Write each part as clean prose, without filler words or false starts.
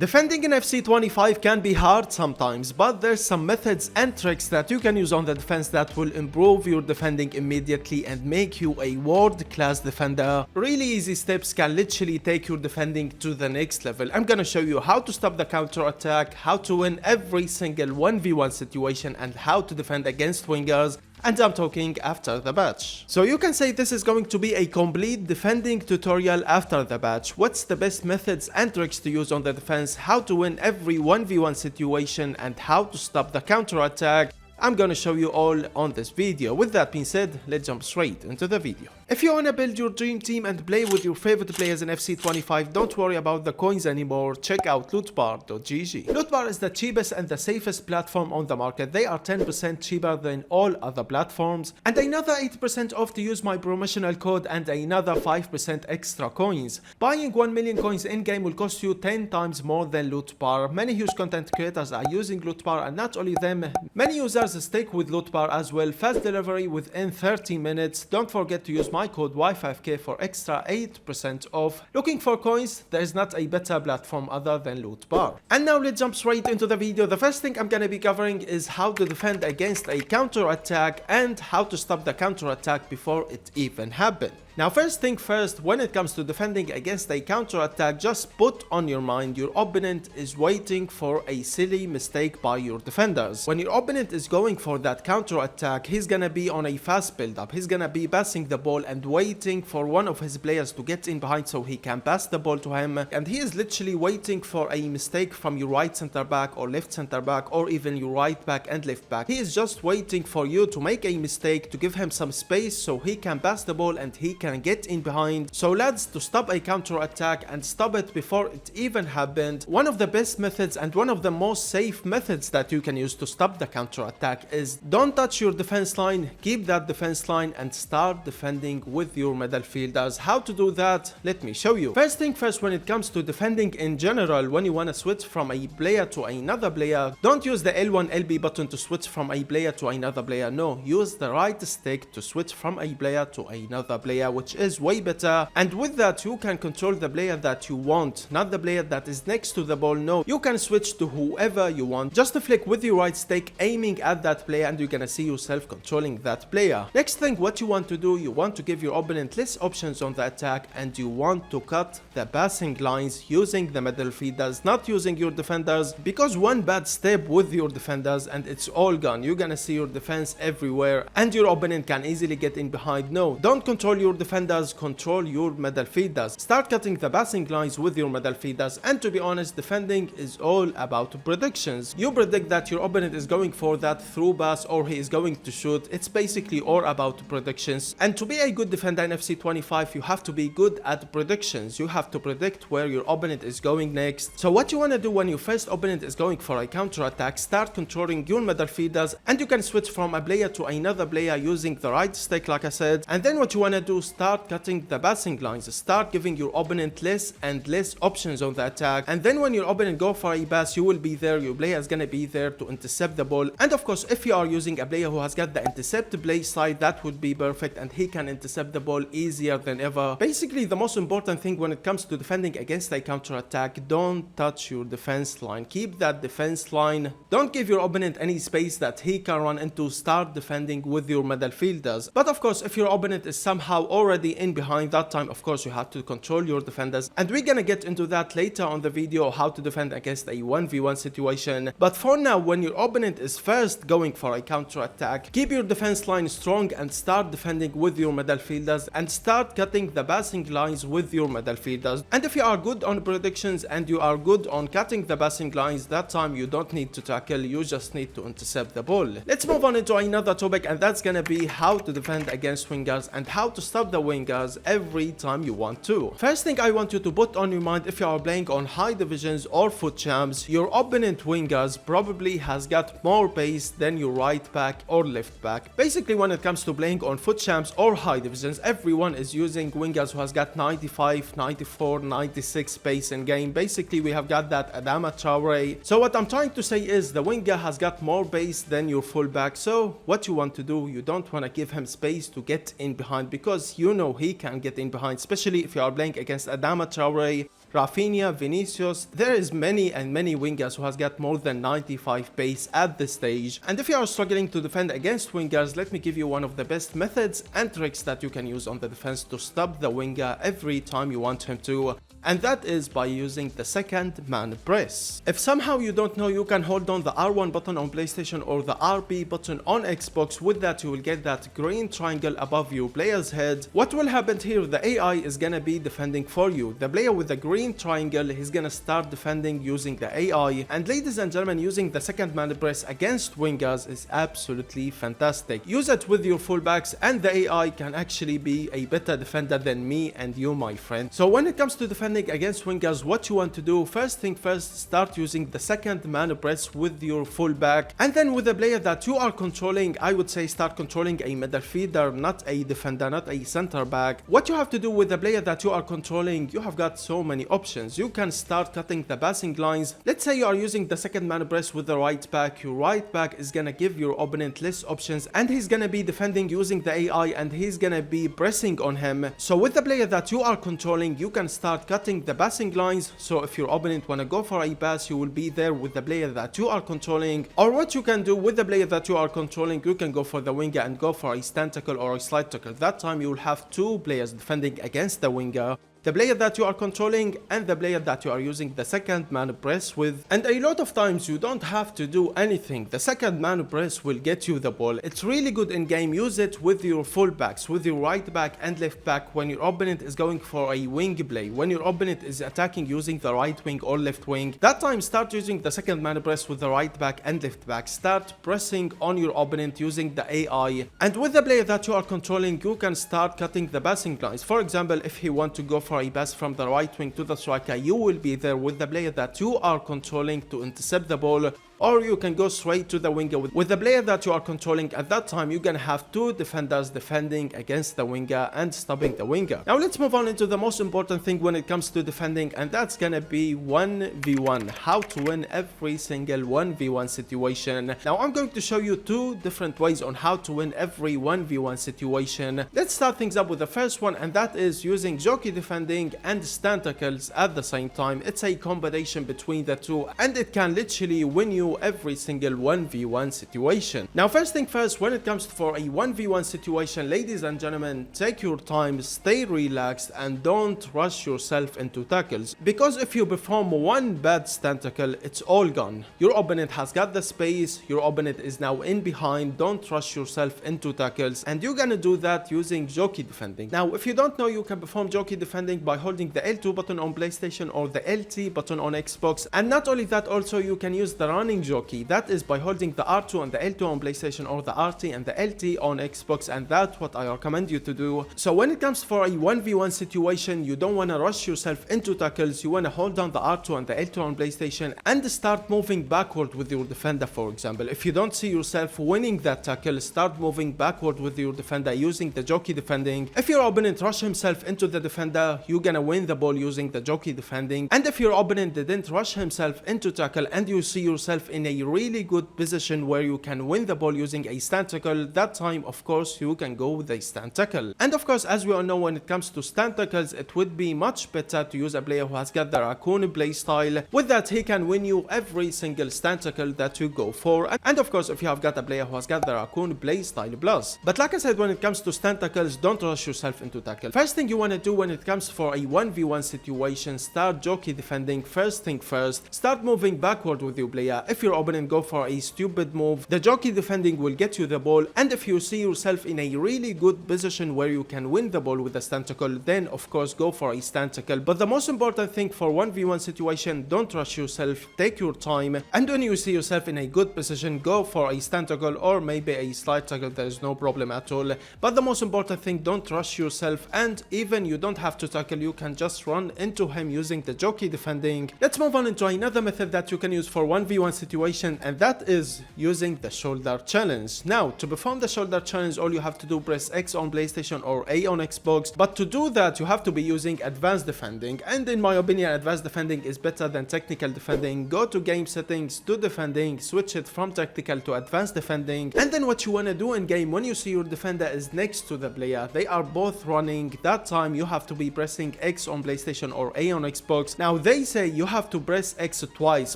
Defending in FC25 can be hard sometimes, but there's some methods and tricks that you can use on the defense that will improve your defending immediately and make you a world-class defender. Really easy steps can literally take your defending to the next level. I'm gonna show you how to stop the counter attack, how to win every single 1v1 situation, and how to defend against wingers. And I'm talking after the batch. So you can say this is going to be a complete defending tutorial after the batch. What's the best methods and tricks to use on the defense, how to win every 1v1 situation, and how to stop the counter attack. I'm gonna show you all on this video. With that being said, let's jump straight into the video. If you wanna build your dream team and play with your favorite players in FC25, don't worry about the coins anymore. Check out lootbar.gg. Lootbar is the cheapest and the safest platform on the market. They are 10% cheaper than all other platforms, and another 8% off to use my promotional code, and another 5% extra coins. Buying 1 million coins in-game will cost you 10 times more than Lootbar. Many huge content creators are using Lootbar, and not only them, many users stick with Lootbar as well. Fast delivery within 30 minutes. Don't forget to use my code Y5K for extra 8% off. Looking for coins? There is not a better platform other than Lootbar. And now let's jump straight into the video. The first thing I'm gonna be covering is how to defend against a counter attack and how to stop the counter attack before it even happens. Now first thing first, when it comes to defending against a counter attack, just put on your mind your opponent is waiting for a silly mistake by your defenders. When your opponent is going for that counter attack, he's gonna be on a fast build up. He's gonna be passing the ball and waiting for one of his players to get in behind so he can pass the ball to him, and he is literally waiting for a mistake from your right center back or left center back or even your right back and left back. He is just waiting for you to make a mistake, to give him some space so he can pass the ball and he can get in behind. So lads, to stop a counter attack and stop it before it even happened, one of the best methods and one of the most safe methods that you can use to stop the counter attack is don't touch your defense line, keep that defense line and start defending with your midfielders. How to do that? Let me show you. First thing first, when it comes to defending in general, when you want to switch from a player to another player, don't use the L1 LB button to switch from a player to another player. No, use the right stick to switch from a player to another player, which is way better. And with that, you can control the player that you want, not the player that is next to the ball. No, you can switch to whoever you want. Just to flick with your right stick, aiming at that player, and you're gonna see yourself controlling that player. Next thing, what you want to do, you want to give your opponent less options on the attack, and you want to cut the passing lines using the midfielders, not using your defenders, because one bad step with your defenders and it's all gone. You're gonna see your defense everywhere and your opponent can easily get in behind. No, don't control your defenders, control your midfielders. Start cutting the passing lines with your midfielders, and to be honest, defending is all about predictions. You predict that your opponent is going for that through pass or he is going to shoot. It's basically all about predictions, and to be a good defender in FC25, you have to be good at predictions. You have to predict where your opponent is going next. So what you want to do when your first opponent is going for a counter attack, start controlling your midfielders, and you can switch from a player to another player using the right stick like I said. And then what you want to do, start cutting the passing lines, start giving your opponent less and less options on the attack, and then when your opponent go for a pass, you will be there, your player is gonna be there to intercept the ball. And of course, if you are using a player who has got the intercept play side, that would be perfect, and he can intercept the ball easier than ever. Basically, the most important thing when it comes to defending against a counter attack, don't touch your defense line. Keep that defense line. Don't give your opponent any space that he can run into. Start defending with your midfielders. But of course, if your opponent is somehow already in behind, that time of course you have to control your defenders, and we're gonna get into that later on the video, how to defend against a 1v1 situation. But for now, when your opponent is first going for a counter attack, keep your defense line strong and start defending with your midfielders, and start cutting the passing lines with your midfielders. And if you are good on predictions and you are good on cutting the passing lines, that time you don't need to tackle, you just need to intercept the ball. Let's move on into another topic, and that's gonna be how to defend against wingers and how to stop the wingers every time you want to. First thing I want you to put on your mind, if you are playing on high divisions or foot champs, your opponent wingers probably has got more pace than your right back or left back. Basically, when it comes to playing on foot champs or high divisions, everyone is using wingers who has got 95, 94, 96 pace in game. Basically, we have got that Adama Traore. So what I'm trying to say is the winger has got more pace than your fullback. So what you want to do, you don't want to give him space to get in behind, because you know he can get in behind, especially if you are playing against Adama Traore. Rafinha, Vinicius. There is many and many wingers who has got more than 95 pace at this stage. And if you are struggling to defend against wingers, let me give you one of the best methods and tricks that you can use on the defense to stop the winger every time you want him to. And that is by using the second man press. If somehow you don't know, you can hold on the R1 button on PlayStation or the RB button on Xbox. With that, you will get that green triangle above your player's head. What will happen here, the AI is gonna be defending for you. The player with the green triangle, he's gonna start defending using the AI. And ladies and gentlemen, using the second man press against wingers is absolutely fantastic. Use it with your fullbacks and the AI can actually be a better defender than me and you, my friend. So when it comes to defending against wingers, what you want to do, first thing first, start using the second man press with your fullback, and then with the player that you are controlling, I would say start controlling a midfielder, not a defender, not a center back. What you have to do with the player that you are controlling, you have got so many options. You can start cutting the passing lines. Let's say you are using the second man press with the right back. Your right back is gonna give your opponent less options, and he's gonna be defending using the AI, and he's gonna be pressing on him. So with the player that you are controlling, you can start cutting the passing lines. So if your opponent wanna go for a pass, you will be there with the player that you are controlling. Or what you can do with the player that you are controlling, you can go for the winger and go for a stand tackle or a slide tackle. That time you will have two players defending against the winger. The player that you are controlling and the player that you are using the second man press with. And a lot of times you don't have to do anything. The second man press will get you the ball. It's really good in game. Use it with your fullbacks, with your right back and left back when your opponent is going for a wing play. When your opponent is attacking using the right wing or left wing, that time start using the second man press with the right back and left back. Start pressing on your opponent using the AI. And with the player that you are controlling, you can start cutting the passing lines. For example, if he want to go for a pass from the right wing to the striker, you will be there with the player that you are controlling to intercept the ball. Or you can go straight to the winger with the player that you are controlling. At that time, you're gonna have two defenders defending against the winger and stopping the winger. Now let's move on into the most important thing when it comes to defending, and that's gonna be 1v1. How to win every single 1v1 situation. Now I'm going to show you two different ways on how to win every 1v1 situation. Let's start things up with the first one, and that is using jockey defending and stand tackles at the same time. It's a combination between the two, and it can literally win you every single 1v1 situation. Now first thing first, when it comes for a 1v1 situation, ladies and gentlemen, take your time, stay relaxed, and don't rush yourself into tackles, because if you perform one bad stand tackle, it's all gone. Your opponent has got the space, your opponent is now in behind. Don't rush yourself into tackles, and you're gonna do that using jockey defending. Now if you don't know, you can perform jockey defending by holding the L2 button on PlayStation or the LT button on Xbox, and not only that, also you can use the running jockey. That is by holding the R2 and the L2 on PlayStation or the RT and the LT on Xbox, and that's what I recommend you to do. So when it comes for a 1v1 situation, you don't want to rush yourself into tackles. You want to hold down the R2 and the L2 on PlayStation and start moving backward with your defender. For example, if you don't see yourself winning that tackle, start moving backward with your defender using the jockey defending. If your opponent rush himself into the defender, you're gonna win the ball using the jockey defending. And if your opponent didn't rush himself into tackle and you see yourself in a really good position where you can win the ball using a stand tackle, that time of course you can go with a stand tackle. And of course, as we all know, when it comes to stand tackles, it would be much better to use a player who has got the raccoon play style. With that, he can win you every single stand tackle that you go for. And of course, if you have got a player who has got the raccoon play style plus. But like I said, when it comes to stand tackles, don't rush yourself into tackle. First thing you want to do when it comes for a 1v1 situation, start jockey defending. First thing first, start moving backward with your player. If your opponent go for a stupid move, the jockey defending will get you the ball. And if you see yourself in a really good position where you can win the ball with a stand tackle, then of course go for a stand tackle. But the most important thing for 1v1 situation, don't rush yourself, take your time, and when you see yourself in a good position, go for a stand tackle or maybe a slide tackle. There is no problem at all. But the most important thing, don't rush yourself, and even you don't have to tackle, you can just run into him using the jockey defending. Let's move on into another method that you can use for 1v1 situation, and that is using the shoulder challenge. Now, to perform the shoulder challenge, all you have to do press X on PlayStation or A on Xbox, but to do that you have to be using advanced defending, and in my opinion advanced defending is better than technical defending. Go to game settings, to defending, switch it from tactical to advanced defending, and then what you want to do in game, when you see your defender is next to the player, they are both running, that time you have to be pressing X on PlayStation or A on Xbox. Now they say you have to press X twice,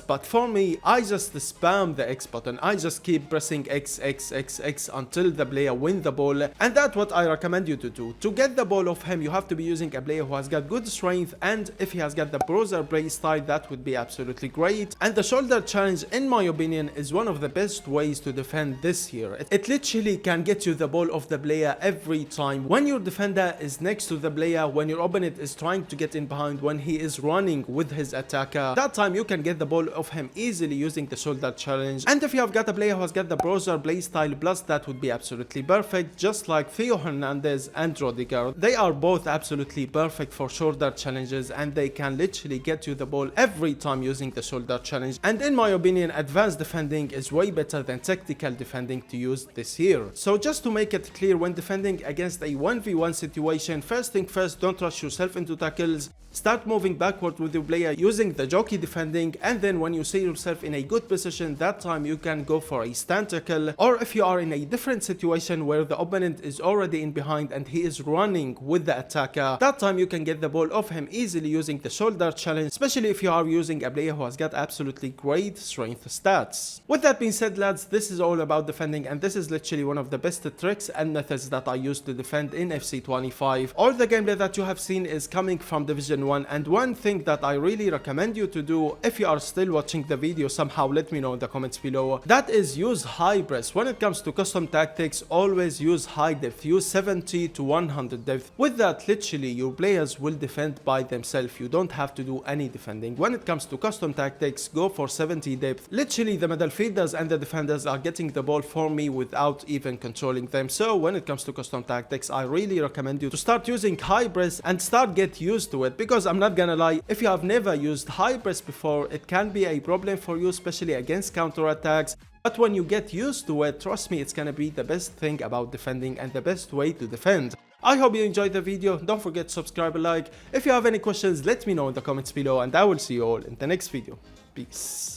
but for me I just spam the X button. I just keep pressing X until the player win the ball, and that's what I recommend you to do. To get the ball off him you have to be using a player who has got good strength, and if he has got the browser play style that would be absolutely great. And the shoulder challenge in my opinion is one of the best ways to defend this year. It literally can get you the ball off the player every time. When your defender is next to the player, when your opponent is trying to get in behind, when he is running with his attacker, that time you can get the ball off him easily using the shoulder challenge. And if you have got a player who has got the browser play style plus, that would be absolutely perfect, just like Theo Hernandez and Rodiger. They are both absolutely perfect for shoulder challenges, and they can literally get you the ball every time using the shoulder challenge. And in my opinion advanced defending is way better than tactical defending to use this year. So just to make it clear, when defending against a 1v1 situation, first thing first, don't rush yourself into tackles. Start moving backward with your player using the jockey defending, and then when you see yourself in a good position, that time you can go for a stand tackle. Or if you are in a different situation where the opponent is already in behind and he is running with the attacker, that time you can get the ball off him easily using the shoulder challenge, especially if you are using a player who has got absolutely great strength stats. With that being said lads, this is all about defending, and this is literally one of the best tricks and methods that I use to defend in FC25. All the gameplay that you have seen is coming from Division 1, and one thing that I really recommend you to do, if you are still watching the video somehow, let me know in the comments below, that is use high press. When it comes to custom tactics, always use high depth, use 70 to 100 depth. With that literally your players will defend by themselves, you don't have to do any defending. When it comes to custom tactics, go for 70 depth. Literally the midfielders and the defenders are getting the ball for me without even controlling them. So when it comes to custom tactics, I really recommend you to start using high press and start get used to it, because I'm not gonna lie, if you have never used high press before, it can be a problem for you, especially against counter attacks. But when you get used to it, trust me, it's gonna be the best thing about defending and the best way to defend. I hope you enjoyed the video. Don't forget to subscribe and like. If you have any questions, let me know in the comments below, and I will see you all in the next video. Peace.